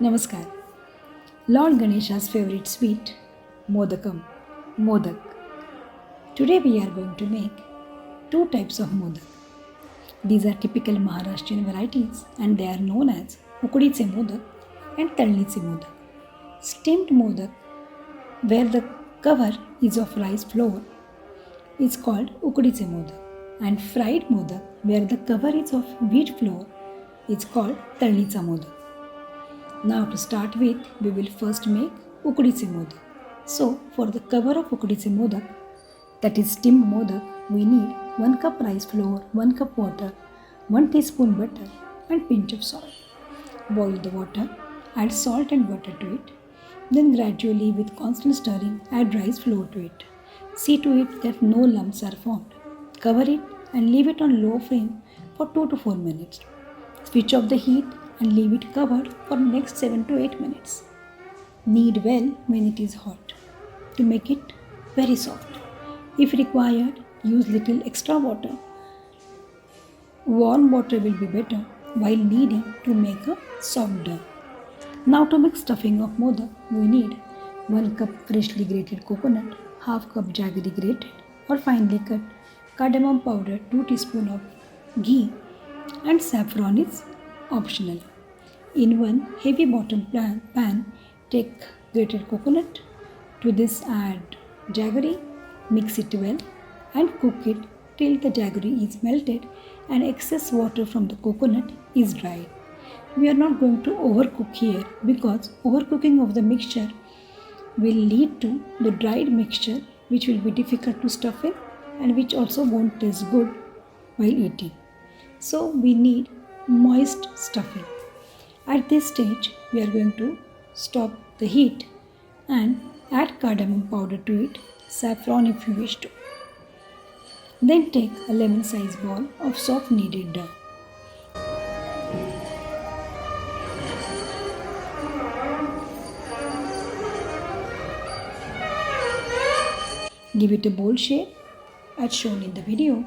Namaskar. Lord Ganesha's favorite sweet, Modakam, Modak. Today we are going to make two types of modak. These are typical Maharashtrian varieties and they are known as Ukuditse modak and Talnitse modak. Steamed modak, where the cover is of rice flour, is called Ukuditse modak, and fried modak, where the cover is of wheat flour, is called Talnitsa modak. Now to start with, we will first make Ukuditse modak. So for the cover of Ukuditse modak, that is steamed modak, we need 1 cup rice flour, 1 cup water, 1 teaspoon butter and pinch of salt. Boil the water, add salt and butter to it. Then gradually with constant stirring, add rice flour to it. See to it that no lumps are formed. Cover it and leave it on low flame for 2 to 4 minutes. Switch off the heat and leave it covered for next 7 to 8 minutes. Knead well when it is hot to make it very soft. If required, use little extra water. Warm water will be better while kneading to make a soft dough. Now to make stuffing of modak, we need 1 cup freshly grated coconut, half cup jaggery grated or finely cut, cardamom powder, 2 teaspoons of ghee and saffron is optional. In one heavy bottom pan, take grated coconut. To this add jaggery, mix it well and cook it till the jaggery is melted and excess water from the coconut is dried. We are not going to overcook here because overcooking of the mixture will lead to the dried mixture which will be difficult to stuff in and which also won't taste good while eating. So we need moist stuffing. At this stage, we are going to stop the heat and add cardamom powder to it, saffron if you wish to. Then take a lemon sized ball of soft kneaded dough. Give it a bowl shape as shown in the video.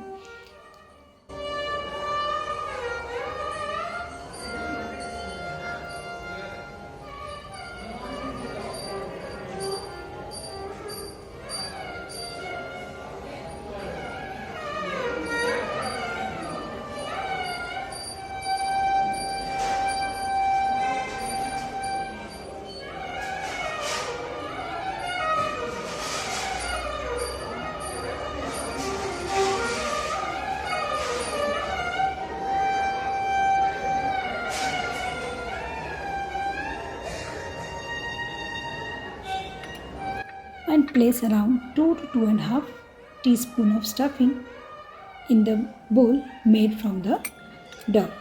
And place around 2 to 2.5 teaspoon of stuffing in the bowl made from the dough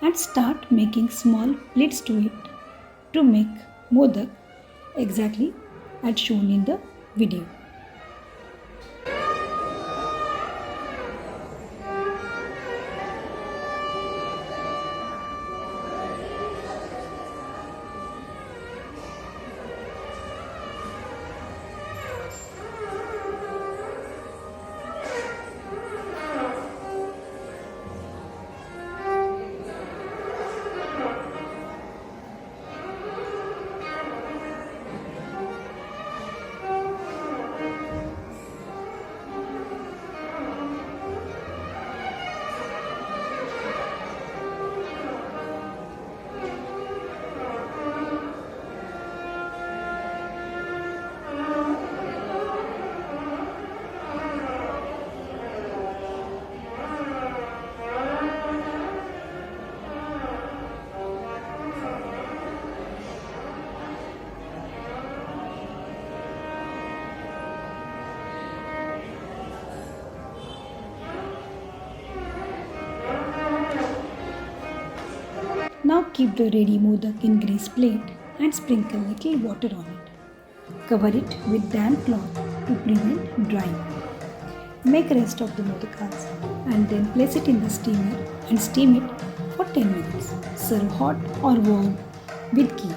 and start making small pleats to it to make modak exactly as shown in the video. Now keep the ready modak in grease plate and sprinkle little water on it. Cover it with damp cloth to prevent drying. Make rest of the modakas and then place it in the steamer and steam it for 10 minutes. Serve hot or warm with ghee.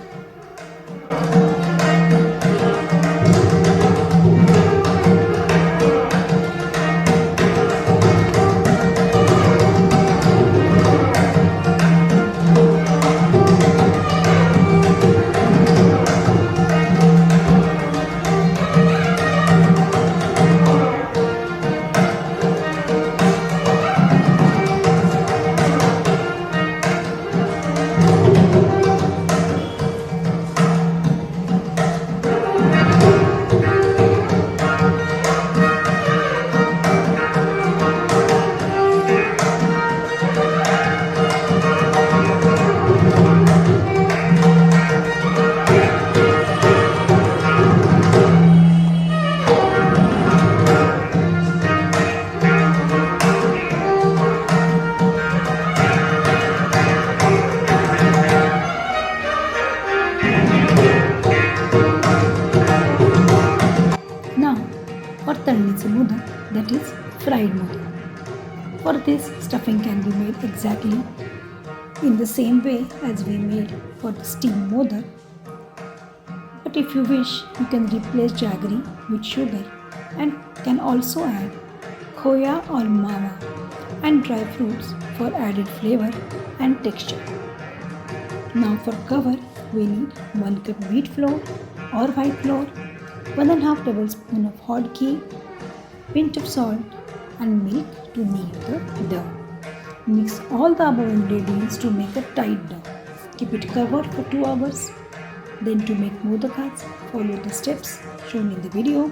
fried modak. For this, stuffing can be made exactly in the same way as we made for the steamed modak. But if you wish, you can replace jaggery with sugar and can also add khoya or mawa and dry fruits for added flavor and texture. Now for cover, we need 1 cup wheat flour or white flour, 1.5 tablespoon of hot ghee, pinch of salt and milk to knead the dough. Mix all the above ingredients to make a tight dough. Keep it covered for 2 hours. Then to make modakats, follow the steps shown in the video.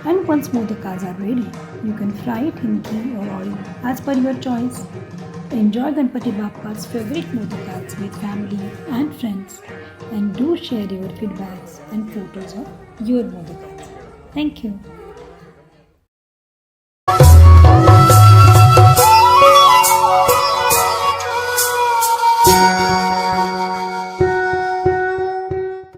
And once modakas are ready, you can fry it in ghee or oil as per your choice. Enjoy Ganpati Bappa's favorite modakats with family and friends, and do share your feedbacks and photos of your modakats. Thank you.